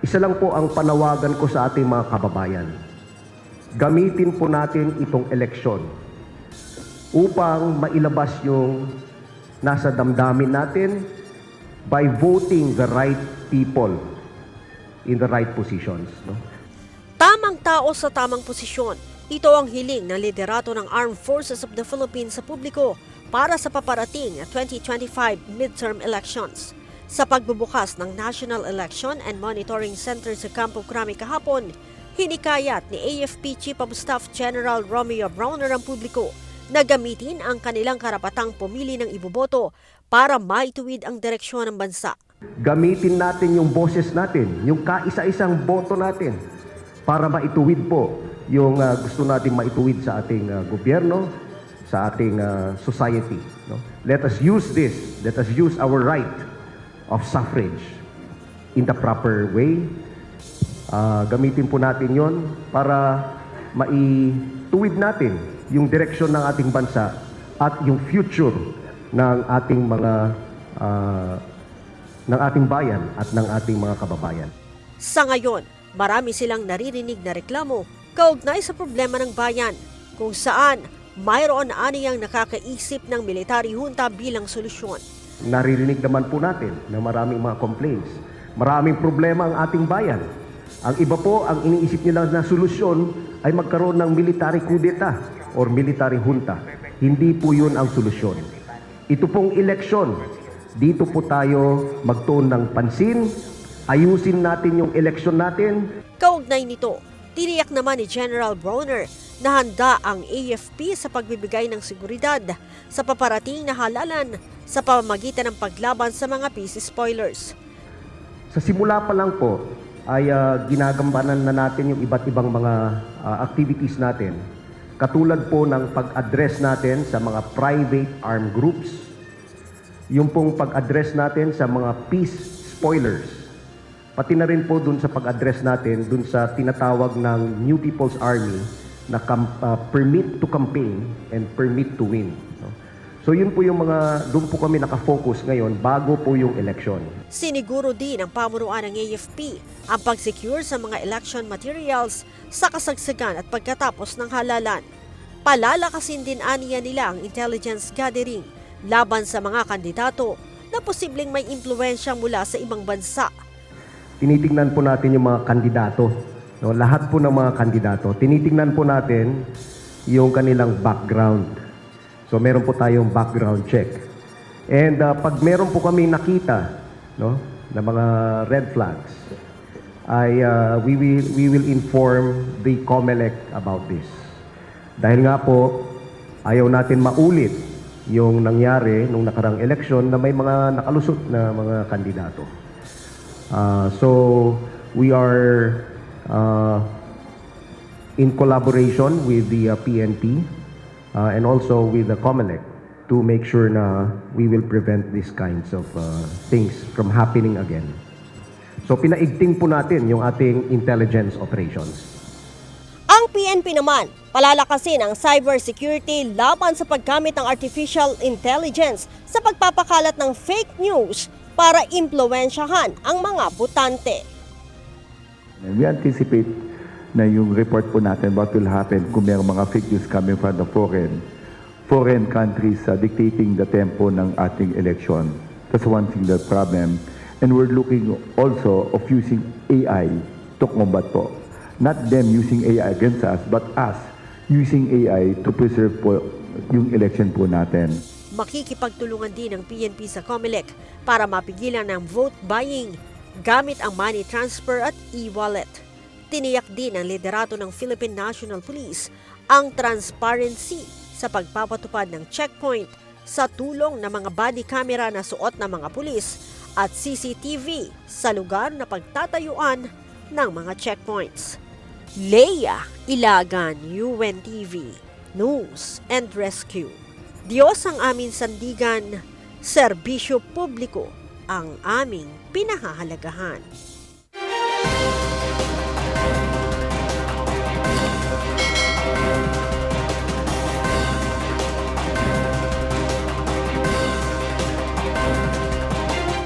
Isa lang po ang panawagan ko sa ating mga kababayan. Gamitin po natin itong eleksyon upang mailabas yung nasa damdamin natin by voting the right people in the right positions. No? Tamang tao sa tamang posisyon. Ito ang hiling ng liderato ng Armed Forces of the Philippines sa publiko para sa paparating na 2025 midterm elections. Sa pagbubukas ng National Election and Monitoring Center sa Campo Crame kahapon, hinikayat ni AFP Chief of Staff General Romeo Browner ang publiko na gamitin ang kanilang karapatang pumili ng iboboto para maituwid ang direksyon ng bansa. Gamitin natin yung boses natin, yung kaisa-isang boto natin para maituwid po yung gusto nating maituwid sa ating gobyerno, sa ating society. No? Let us use this, let us use our right of suffrage in the proper way. Gamitin po natin yon para maituwid natin yung direksyon ng ating bansa at yung future ng ating mga ng ating bayan at ng ating mga kababayan. Sa ngayon, marami silang naririnig na reklamo kaugnay sa problema ng bayan, kung saan mayroon aniyang nakakaisip ng military junta bilang solusyon. Naririnig naman po natin na maraming mga complaints. Maraming problema ang ating bayan. Ang iba po, ang iniisip nila na solusyon ay magkaroon ng military coup d'etat or military junta. Hindi po yun ang solusyon. Ito pong eleksyon, dito po tayo magtuon ng pansin, ayusin natin yung eleksyon natin. Kaugnay nito, tiniyak naman ni General Browner na handa ang AFP sa pagbibigay ng seguridad sa paparating na halalan sa pamamagitan ng paglaban sa mga peace spoilers. Sa simula pa lang po ay ginagambanan na natin yung iba't ibang mga activities natin. Katulad po ng pag-address natin sa mga private armed groups, yung pong pag-address natin sa mga peace spoilers, pati na rin po dun sa pag-address natin dun sa tinatawag ng New People's Army na permit to campaign and permit to win. No? So yun po yung mga, doon po kami nakafocus ngayon bago po yung election. Siniguro din ng pamunuan ng AFP ang pag-secure sa mga election materials sa kasagsagan at pagkatapos ng halalan. Palalakasin din aniya nila ang intelligence gathering laban sa mga kandidato na posibleng may impluwensya mula sa ibang bansa. Tinitingnan po natin yung mga kandidato. No? Lahat po ng mga kandidato. Tinitingnan po natin yung kanilang background. So meron po tayong background check. And pag meron po kami nakita, no, na mga red flags, ay we will inform the COMELEC about this. Dahil nga po, ayaw natin maulit yung nangyari nung nakarang eleksyon na may mga nakalusot na mga kandidato. So we are in collaboration with the PNP and also with the COMELEC to make sure na we will prevent these kinds of things from happening again. So pinaigting po natin yung ating intelligence operations. Ang PNP naman, palalakasin ang cybersecurity laban sa paggamit ng artificial intelligence sa pagpapakalat ng fake news para impluwensyahan ang mga botante. We anticipate na yung report po natin what will happen kung may mga fake news coming from the foreign countries dictating the tempo ng ating election. That's one thing, the problem. And we're looking also of using AI to combat po. Not them using AI against us, but us using AI to preserve po yung election po natin. Makikipagtulungan din ng PNP sa COMELEC para mapigilan ng vote buying gamit ang money transfer at e-wallet. Tiniyak din ng liderato ng Philippine National Police ang transparency sa pagpapatupad ng checkpoint sa tulong ng mga body camera na suot ng mga pulis at CCTV sa lugar na pagtatayuan ng mga checkpoints. Leia Ilagan, UNTV, News and Rescue. Diyos ang aming sandigan, serbisyo publiko ang aming pinahahalagahan.